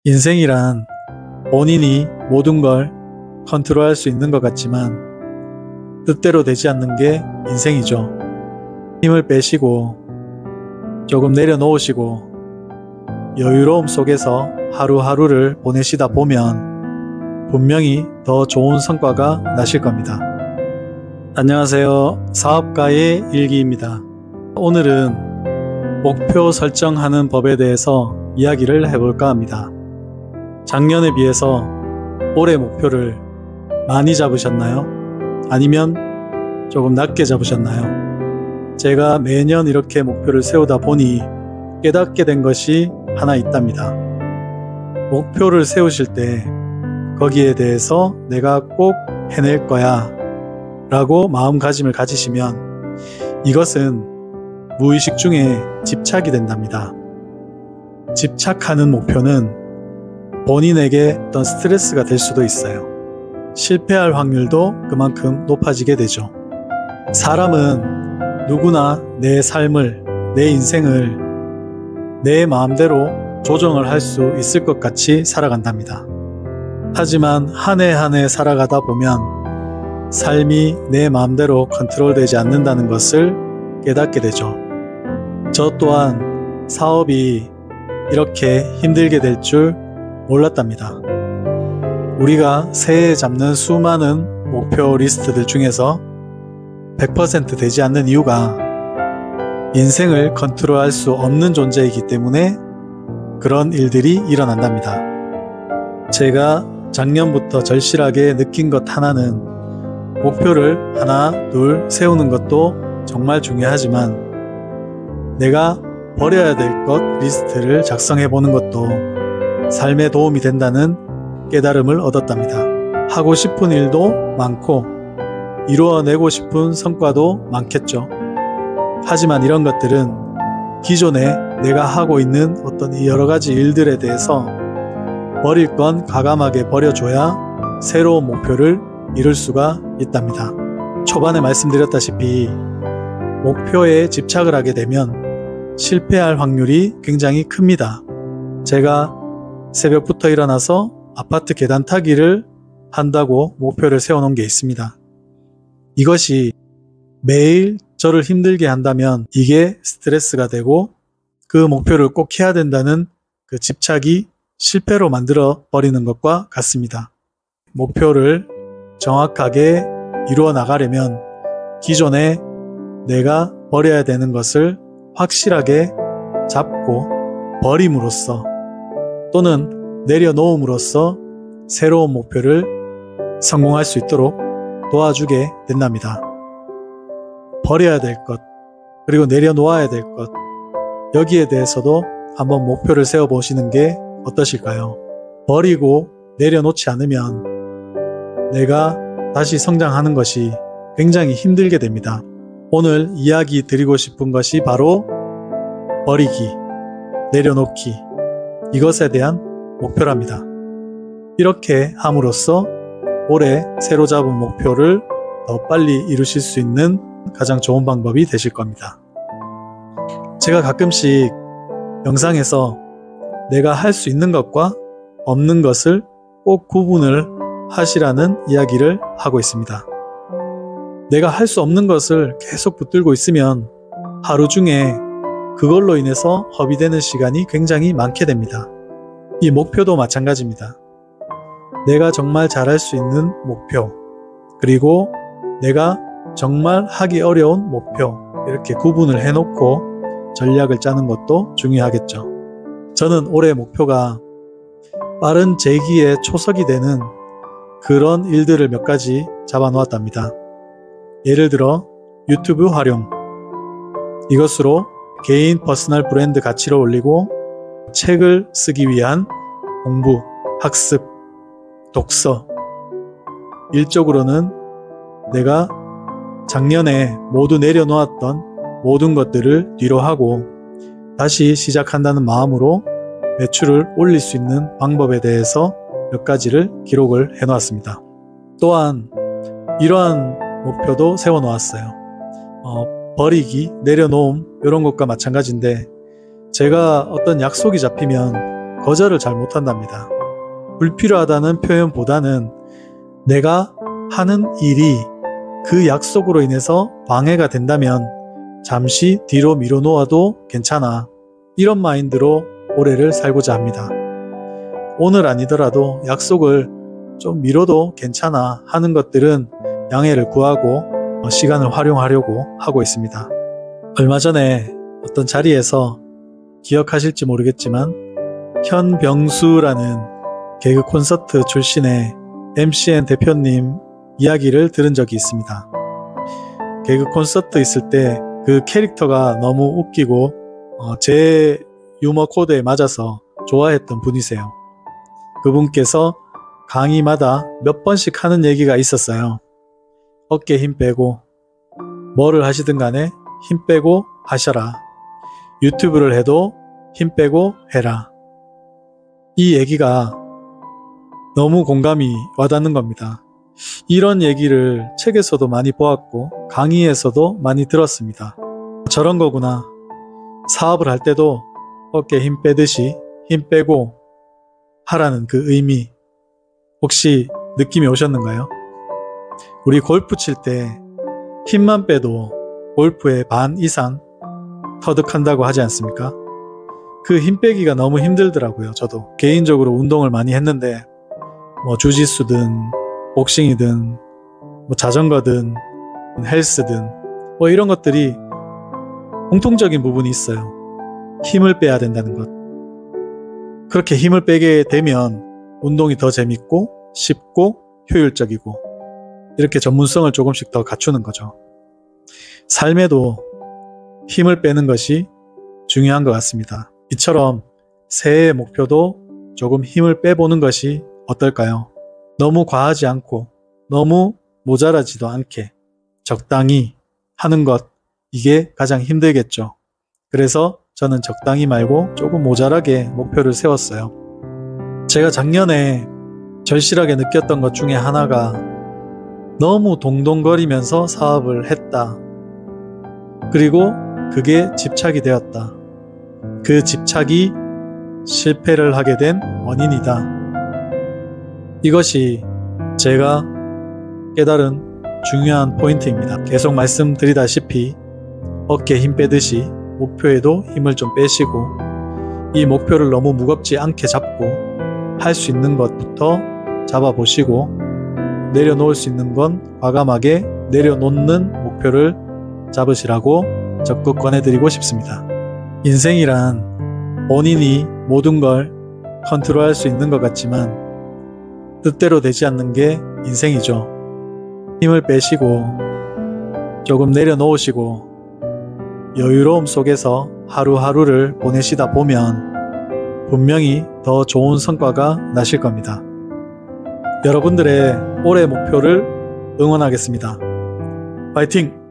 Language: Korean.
인생이란 본인이 모든 걸 컨트롤할 수 있는 것 같지만 뜻대로 되지 않는 게 인생이죠. 힘을 빼시고 조금 내려놓으시고 여유로움 속에서 하루하루를 보내시다 보면 분명히 더 좋은 성과가 나실 겁니다. 안녕하세요. 사업가의 일기입니다. 오늘은 목표 설정하는 법에 대해서 이야기를 해볼까 합니다. 작년에 비해서 올해 목표를 많이 잡으셨나요? 아니면 조금 낮게 잡으셨나요? 제가 매년 이렇게 목표를 세우다 보니 깨닫게 된 것이 하나 있답니다. 목표를 세우실 때 거기에 대해서 내가 꼭 해낼 거야 라고 마음가짐을 가지시면 이것은 무의식 중에 집착이 된답니다. 집착하는 목표는 본인에게 어떤 스트레스가 될 수도 있어요. 실패할 확률도 그만큼 높아지게 되죠. 사람은 누구나 내 삶을, 내 인생을 내 마음대로 조정을 할 수 있을 것 같이 살아간답니다. 하지만 한 해 한 해 살아가다 보면 삶이 내 마음대로 컨트롤되지 않는다는 것을 깨닫게 되죠. 저 또한 사업이 이렇게 힘들게 될 줄 몰랐답니다. 우리가 새해 잡는 수많은 목표 리스트들 중에서 100% 되지 않는 이유가 인생을 컨트롤할 수 없는 존재이기 때문에 그런 일들이 일어난답니다. 제가 작년부터 절실하게 느낀 것 하나는 목표를 하나, 둘 세우는 것도 정말 중요하지만 내가 버려야 될 것 리스트를 작성해 보는 것도 삶에 도움이 된다는 깨달음을 얻었답니다. 하고 싶은 일도 많고 이루어내고 싶은 성과도 많겠죠. 하지만 이런 것들은 기존에 내가 하고 있는 어떤 여러 가지 일들에 대해서 버릴 건 과감하게 버려줘야 새로운 목표를 이룰 수가 있답니다. 초반에 말씀드렸다시피 목표에 집착을 하게 되면 실패할 확률이 굉장히 큽니다. 제가 새벽부터 일어나서 아파트 계단 타기를 한다고 목표를 세워놓은 게 있습니다. 이것이 매일 저를 힘들게 한다면 이게 스트레스가 되고 그 목표를 꼭 해야 된다는 그 집착이 실패로 만들어 버리는 것과 같습니다. 목표를 정확하게 이루어 나가려면 기존에 내가 버려야 되는 것을 확실하게 잡고 버림으로써 또는 내려놓음으로써 새로운 목표를 성공할 수 있도록 도와주게 된답니다. 버려야 될 것, 그리고 내려놓아야 될 것, 여기에 대해서도 한번 목표를 세워보시는 게 어떠실까요? 버리고 내려놓지 않으면 내가 다시 성장하는 것이 굉장히 힘들게 됩니다. 오늘 이야기 드리고 싶은 것이 바로 버리기, 내려놓기, 이것에 대한 목표랍니다. 이렇게 함으로써 올해 새로 잡은 목표를 더 빨리 이루실 수 있는 가장 좋은 방법이 되실 겁니다. 제가 가끔씩 영상에서 내가 할 수 있는 것과 없는 것을 꼭 구분을 하시라는 이야기를 하고 있습니다. 내가 할 수 없는 것을 계속 붙들고 있으면 하루 중에 그걸로 인해서 허비되는 시간이 굉장히 많게 됩니다. 이 목표도 마찬가지입니다. 내가 정말 잘할 수 있는 목표, 그리고 내가 정말 하기 어려운 목표, 이렇게 구분을 해놓고 전략을 짜는 것도 중요하겠죠. 저는 올해 목표가 빠른 재기에 초석이 되는 그런 일들을 몇 가지 잡아놓았답니다. 예를 들어 유튜브 활용, 이것으로 개인 퍼스널 브랜드 가치를 올리고 책을 쓰기 위한 공부, 학습, 독서, 일적으로는 내가 작년에 모두 내려놓았던 모든 것들을 뒤로 하고 다시 시작한다는 마음으로 매출을 올릴 수 있는 방법에 대해서 몇 가지를 기록을 해 놓았습니다. 또한 이러한 목표도 세워 놓았어요. 버리기, 내려놓음 이런 것과 마찬가지인데 제가 어떤 약속이 잡히면 거절을 잘 못한답니다. 불필요하다는 표현보다는 내가 하는 일이 그 약속으로 인해서 방해가 된다면 잠시 뒤로 미뤄놓아도 괜찮아. 이런 마인드로 올해를 살고자 합니다. 오늘 아니더라도 약속을 좀 미뤄도 괜찮아 하는 것들은 양해를 구하고 시간을 활용하려고 하고 있습니다. 얼마 전에 어떤 자리에서 기억하실지 모르겠지만 현병수라는 개그 콘서트 출신의 MCN 대표님 이야기를 들은 적이 있습니다. 개그 콘서트 있을 때 그 캐릭터가 너무 웃기고 제 유머 코드에 맞아서 좋아했던 분이세요. 그분께서 강의마다 몇 번씩 하는 얘기가 있었어요. 어깨 힘 빼고 뭐를 하시든 간에 힘 빼고 하셔라. 유튜브를 해도 힘 빼고 해라. 이 얘기가 너무 공감이 와닿는 겁니다. 이런 얘기를 책에서도 많이 보았고 강의에서도 많이 들었습니다. 저런 거구나. 사업을 할 때도 어깨 힘 빼듯이 힘 빼고 하라는 그 의미 혹시 느낌이 오셨는가요? 우리 골프 칠 때 힘만 빼도 골프의 반 이상 터득한다고 하지 않습니까? 그 힘 빼기가 너무 힘들더라고요. 저도 개인적으로 운동을 많이 했는데 주짓수든 복싱이든 자전거든 헬스든 이런 것들이 공통적인 부분이 있어요. 힘을 빼야 된다는 것. 그렇게 힘을 빼게 되면 운동이 더 재밌고 쉽고 효율적이고 이렇게 전문성을 조금씩 더 갖추는 거죠. 삶에도 힘을 빼는 것이 중요한 것 같습니다. 이처럼 새해의 목표도 조금 힘을 빼보는 것이 어떨까요? 너무 과하지 않고 너무 모자라지도 않게 적당히 하는 것, 이게 가장 힘들겠죠. 그래서 저는 적당히 말고 조금 모자라게 목표를 세웠어요. 제가 작년에 절실하게 느꼈던 것 중에 하나가 너무 동동거리면서 사업을 했다. 그리고 그게 집착이 되었다. 그 집착이 실패를 하게 된 원인이다. 이것이 제가 깨달은 중요한 포인트입니다. 계속 말씀드리다시피 어깨에 힘 빼듯이 목표에도 힘을 좀 빼시고 이 목표를 너무 무겁지 않게 잡고 할 수 있는 것부터 잡아보시고 내려놓을 수 있는 건 과감하게 내려놓는 목표를 잡으시라고 적극 권해드리고 싶습니다. 인생이란 본인이 모든 걸 컨트롤할 수 있는 것 같지만 뜻대로 되지 않는 게 인생이죠. 힘을 빼시고 조금 내려놓으시고 여유로움 속에서 하루하루를 보내시다 보면 분명히 더 좋은 성과가 나실 겁니다. 여러분들의 올해 목표를 응원하겠습니다. 파이팅!